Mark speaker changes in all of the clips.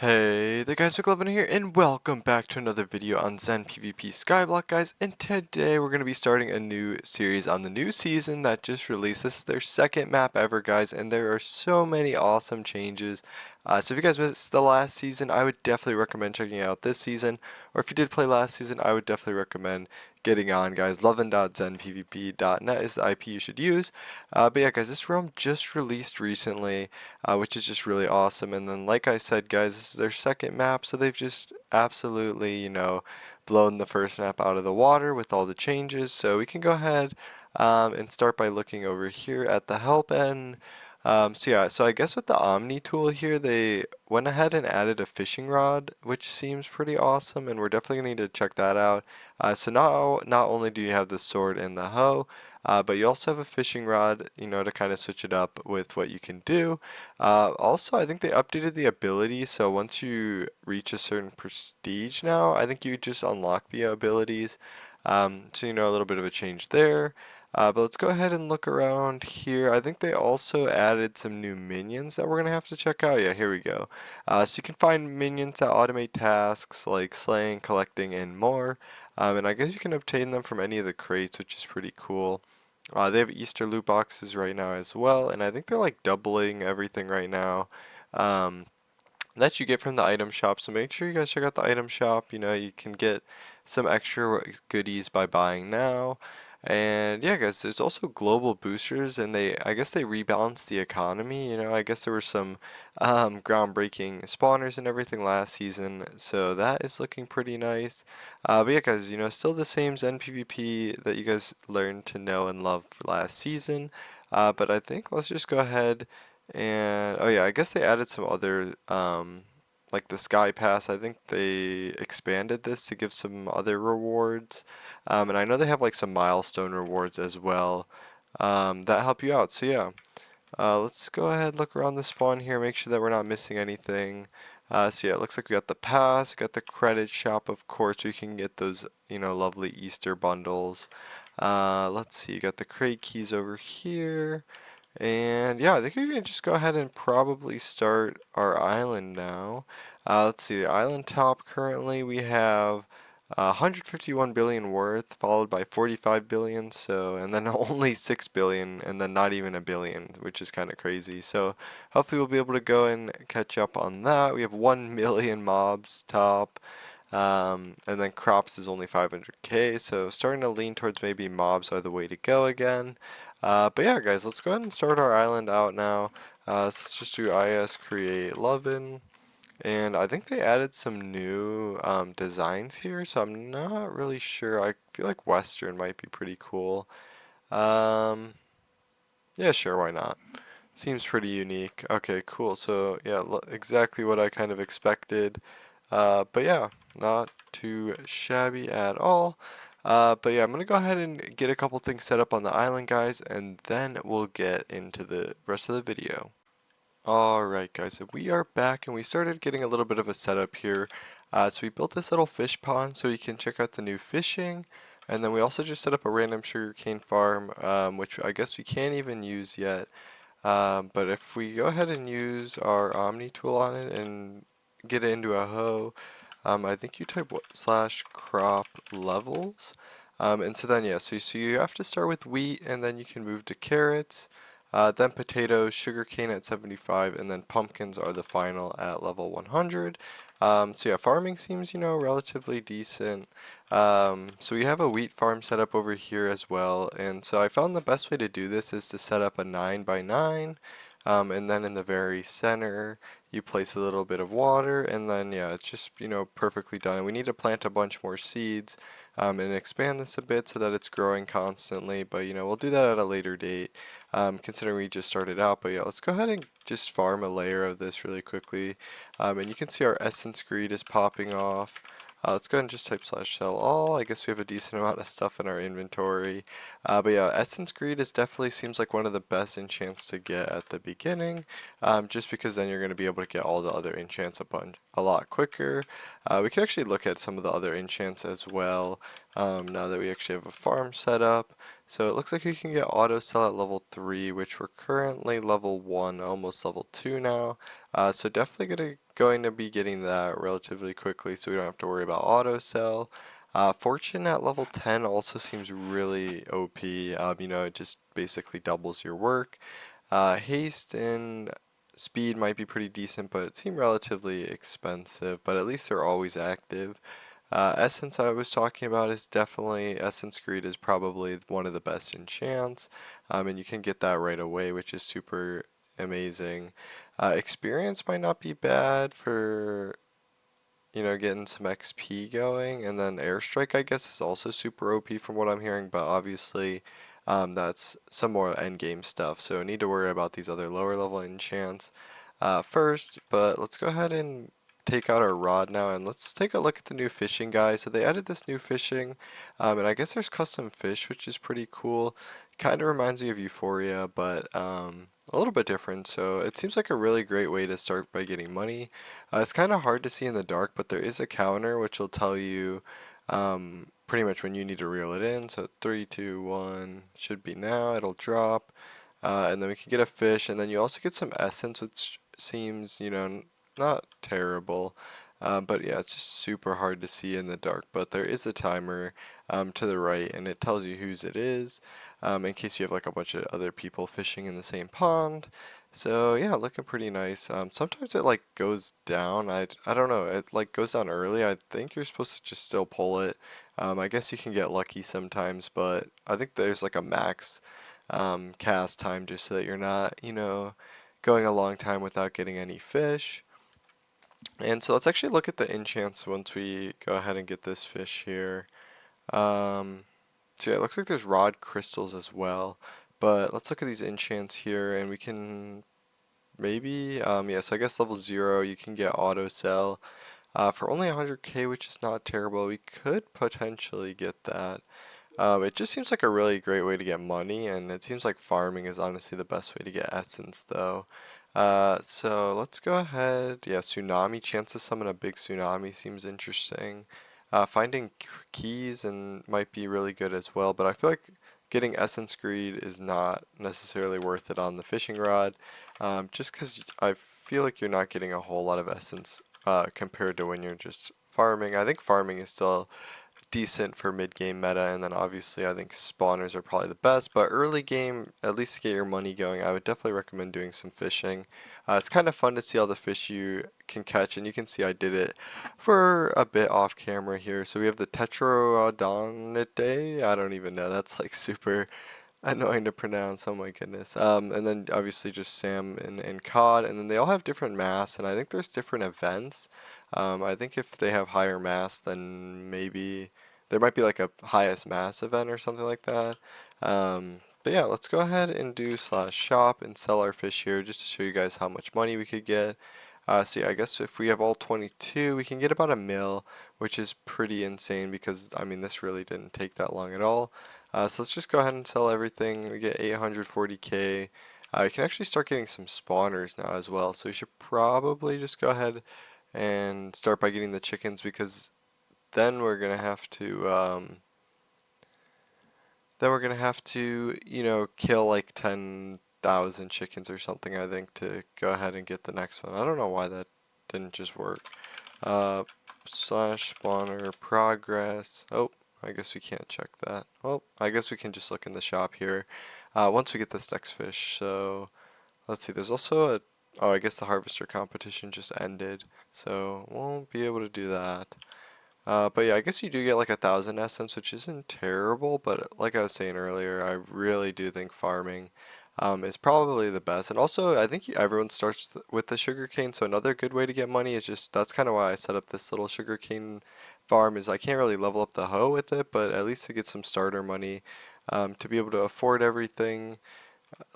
Speaker 1: Hey there guys, McLovin here, and welcome back to another video on ZenPvP Skyblock, guys. And today we're going to be starting a new series on the new season that just released. This is their second map ever, guys, and there are so many awesome changes. So if you guys missed the last season, I would definitely recommend checking out this season. Or if you did play last season, I would definitely recommend getting on, guys. Lovin.zenpvp.net is the IP you should use. But yeah, guys, this realm just released recently, which is just really awesome. And then, like I said, guys, this is their second map, so they've just absolutely, blown the first map out of the water with all the changes. So we can go ahead and start by looking over here at the help end. So I guess with the Omni tool here, they went ahead and added a fishing rod, which seems pretty awesome, and we're definitely gonna need to check that out. So now, not only do you have the sword and the hoe, but you also have a fishing rod, to kind of switch it up with what you can do. Also, I think they updated the ability, so once you reach a certain prestige now, I think you just unlock the abilities. So, a little bit of a change there. But let's go ahead and look around here. I think they also added some new minions that we're going to have to check out. Yeah, here we go. So you can find minions that automate tasks like slaying, collecting, and more. And I guess you can obtain them from any of the crates, which is pretty cool. They have Easter loot boxes right now as well, and I think they're like doubling everything right now. Um, that you get from the item shop. So make sure you guys check out the item shop. You can get some extra goodies by buying now. And yeah, guys, there's also global boosters, and I guess they rebalanced the economy. I guess there were some groundbreaking spawners and everything last season, so that is looking pretty nice. But yeah, guys, still the same Zen PvP that you guys learned to know and love last season. But I think let's just go ahead and oh yeah, I guess they added some other like the Sky Pass. I think they expanded this to give some other rewards. And I know they have like some milestone rewards as well that help you out. So yeah, let's go ahead, look around the spawn here, make sure that we're not missing anything. So yeah, it looks like we got the pass, we got the credit shop, of course, where you can get those, lovely Easter bundles. Let's see, you got the crate keys over here. And yeah, I think we can just go ahead and probably start our island now. Let's see, the island top currently we have 151 billion worth, followed by 45 billion, and then only 6 billion, and then not even a billion, which is kind of crazy. So hopefully we'll be able to go and catch up on that. We have 1 million mobs top. And then crops is only 500k, so starting to lean towards maybe mobs are the way to go again. But yeah, guys, let's go ahead and start our island out now. So let's just do is create Lovin. And I think they added some new designs here, so I'm not really sure. I feel like Western might be pretty cool. Um, yeah, sure, why not? Seems pretty unique. Okay, cool. So yeah, exactly what I kind of expected. But yeah, not too shabby at all. But yeah, I'm gonna go ahead and get a couple things set up on the island, guys, and then we'll get into the rest of the video. Alright, guys, so we are back and we started getting a little bit of a setup here. So we built this little fish pond so you can check out the new fishing. And then we also just set up a random sugarcane farm, which I guess we can't even use yet. But if we go ahead and use our Omni tool on it and get it into a hoe, I think you type slash crop levels. And so then, yeah, so you have to start with wheat and then you can move to carrots, then potatoes, sugarcane at 75, and then pumpkins are the final at level 100. So yeah, farming seems, relatively decent. So we have a wheat farm set up over here as well, and so I found the best way to do this is to set up a 9 by 9, and then in the very center you place a little bit of water, and then yeah, it's just, perfectly done. And we need to plant a bunch more seeds and expand this a bit so that it's growing constantly, but we'll do that at a later date, considering we just started out. But yeah, let's go ahead and just farm a layer of this really quickly, and you can see our essence greed is popping off. Let's go ahead and just type slash sell all. I guess we have a decent amount of stuff in our inventory. But yeah, Essence Greed is definitely seems like one of the best enchants to get at the beginning, just because then you're going to be able to get all the other enchants a lot quicker. We can actually look at some of the other enchants as well, now that we actually have a farm set up. So it looks like we can get auto sell at level 3, which we're currently level 1, almost level 2 now. So definitely going to be getting that relatively quickly so we don't have to worry about auto sell. Fortune at level 10 also seems really OP. You know, it just basically doubles your work. Haste and speed might be pretty decent, but it seemed relatively expensive, but at least they're always active. Essence I was talking about is definitely, Essence Greed is probably one of the best enchants, and you can get that right away, which is super amazing. Experience might not be bad for, you know, getting some XP going, and then Airstrike I guess is also super OP from what I'm hearing, but obviously that's some more endgame stuff, so need to worry about these other lower level enchants first, but let's go ahead and take out our rod now, and let's take a look at the new fishing guy. So they added this new fishing, and I guess there's custom fish, which is pretty cool. Kind of reminds me of Euphoria, but a little bit different, so it seems like a really great way to start by getting money. It's kind of hard to see in the dark, but there is a counter which will tell you pretty much when you need to reel it in. So 3, 2, 1 should be now. It'll drop, and then we can get a fish, and then you also get some essence, which seems, you know, not terrible. But yeah, it's just super hard to see in the dark. But there is a timer to the right, and it tells you whose it is, in case you have like a bunch of other people fishing in the same pond. So yeah, looking pretty nice. Sometimes it like goes down. I don't know. It like goes down early. I think you're supposed to just still pull it. I guess you can get lucky sometimes, but I think there's like a max cast time just so that you're not, you know, going a long time without getting any fish. And so let's actually look at the enchants once we go ahead and get this fish here. So yeah, it looks like there's rod crystals as well. But let's look at these enchants here, and we can maybe, yeah, so I guess level 0 you can get auto sell for only 100k, which is not terrible. We could potentially get that. It just seems like a really great way to get money, and it seems like farming is honestly the best way to get essence, though. So let's go ahead. Yeah, tsunami, chance to summon a big tsunami seems interesting. Finding keys and might be really good as well, but I feel like getting essence greed is not necessarily worth it on the fishing rod, just because I feel like you're not getting a whole lot of essence compared to when you're just farming. I think farming is still decent for mid-game meta, and then obviously I think spawners are probably the best, but early game, at least to get your money going, I would definitely recommend doing some fishing. It's kind of fun to see all the fish you can catch, and you can see I did it for a bit off camera here. So we have the Tetraodontidae, I don't even know, that's like super annoying to pronounce, oh my goodness. And then obviously just salmon and cod, and then they all have different mass, and I think there's different events. I think if they have higher mass, then maybe there might be like a highest mass event or something like that. But yeah, let's go ahead and do /shop and sell our fish here just to show you guys how much money we could get. So yeah, I guess if we have all 22, we can get about a mil, which is pretty insane because, I mean, this really didn't take that long at all. So let's just go ahead and sell everything. We get 840k. You can actually start getting some spawners now as well, so you should probably just go ahead and start by getting the chickens, because then we're gonna have to you know, kill like 10,000 chickens or something, I think, to go ahead and get the next one. I don't know why that didn't just work. /spawner progress. Oh, I guess we can't check that. Oh, I guess we can just look in the shop here once we get this next fish. So let's see, there's also a, oh, I guess the harvester competition just ended, so won't be able to do that. But yeah, I guess you do get like 1,000 essence, which isn't terrible, but like I was saying earlier, I really do think farming is probably the best. And also, I think everyone starts with the sugarcane, so another good way to get money is just, that's kind of why I set up this little sugarcane farm, is I can't really level up the hoe with it, but at least to get some starter money to be able to afford everything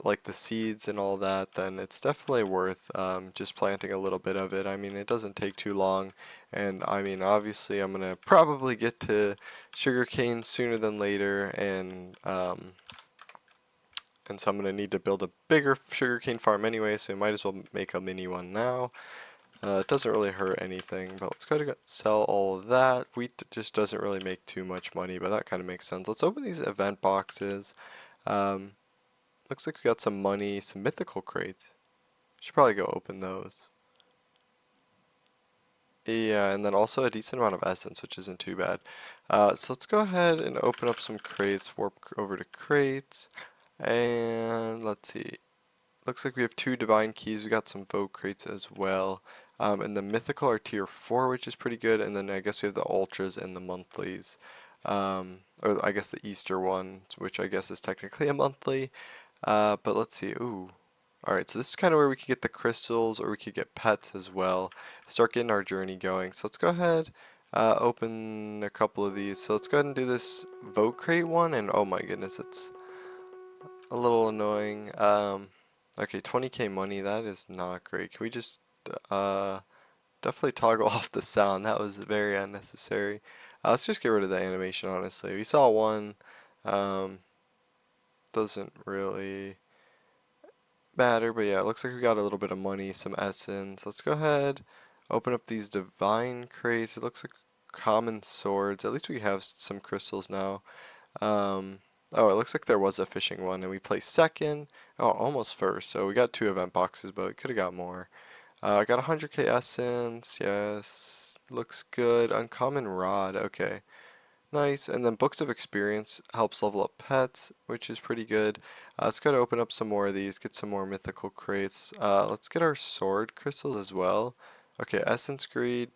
Speaker 1: like the seeds and all that, then it's definitely worth just planting a little bit of it. I mean, it doesn't take too long, and I mean, obviously, I'm gonna probably get to sugarcane sooner than later, and so I'm gonna need to build a bigger sugarcane farm anyway, so I might as well make a mini one now. It doesn't really hurt anything, but let's go to sell all of that. Wheat just doesn't really make too much money, but that kind of makes sense. Let's open these event boxes. Um, Looks like we got some money, some mythical crates. Should probably go open those. Yeah, and then also a decent amount of essence, which isn't too bad. So let's go ahead and open up some crates, warp over to crates, and let's see. Looks like we have 2 divine keys. We got some vote crates as well. And the mythical are tier 4, which is pretty good. And then I guess we have the ultras and the monthlies. Or I guess the Easter one, which I guess is technically a monthly. But let's see. Ooh. Alright, so this is kind of where we could get the crystals, or we could get pets as well. Start getting our journey going. So let's go ahead, open a couple of these. So let's go ahead and do this vote crate one. And oh my goodness, it's a little annoying. Okay, 20k money, that is not great. Can we just definitely toggle off the sound? That was very unnecessary. Let's just get rid of the animation, honestly. We saw one. Um, doesn't really matter, but yeah, it looks like we got a little bit of money, some essence. Let's go ahead, open up these divine crates. It looks like common swords. At least we have some crystals now. Oh, it looks like there was a fishing one, and we placed second. Oh, almost first. So we got 2 event boxes, but we could have got more. I got 100k essence. Yes, looks good. Uncommon rod. Okay, nice. And then books of experience helps level up pets, which is pretty good. Let's go to open up some more of these. Get some more mythical crates. Let's get our sword crystals as well. Okay, essence greed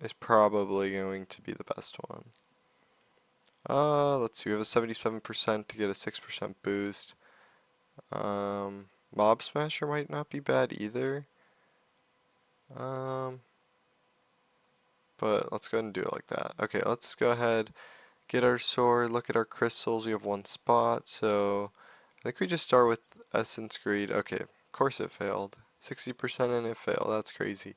Speaker 1: is probably going to be the best one. Let's see, we have a 77% to get a 6% boost. Mob Smasher might not be bad either. But let's go ahead and do it like that. Okay, let's go ahead, get our sword, look at our crystals. We have 1 spot, so I think we just start with Essence Greed. Okay, of course it failed. 60% and it failed, that's crazy.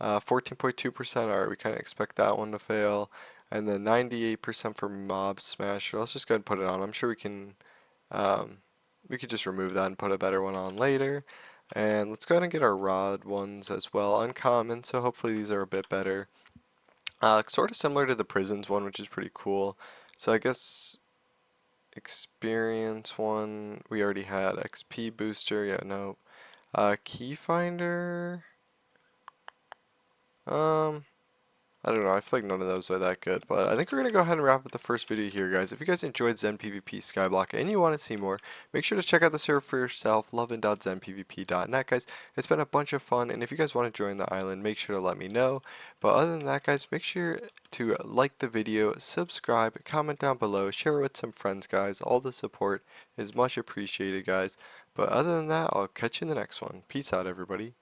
Speaker 1: 14.2%, alright, we kind of expect that one to fail. And then 98% for Mob Smasher. Let's just go ahead and put it on. I'm sure we could just remove that and put a better one on later. And let's go ahead and get our rod ones as well. Uncommon, so hopefully these are a bit better. Sort of similar to the prisons one, which is pretty cool. So I guess experience one, we already had. XP booster, yeah, no. Key finder. I don't know, I feel like none of those are that good, but I think we're going to go ahead and wrap up the first video here, guys. If you guys enjoyed ZenPvP Skyblock and you want to see more, make sure to check out the server for yourself, lovin.zenpvp.net, guys. It's been a bunch of fun, and if you guys want to join the island, make sure to let me know. But other than that, guys, make sure to like the video, subscribe, comment down below, share it with some friends, guys. All the support is much appreciated, guys. But other than that, I'll catch you in the next one. Peace out, everybody.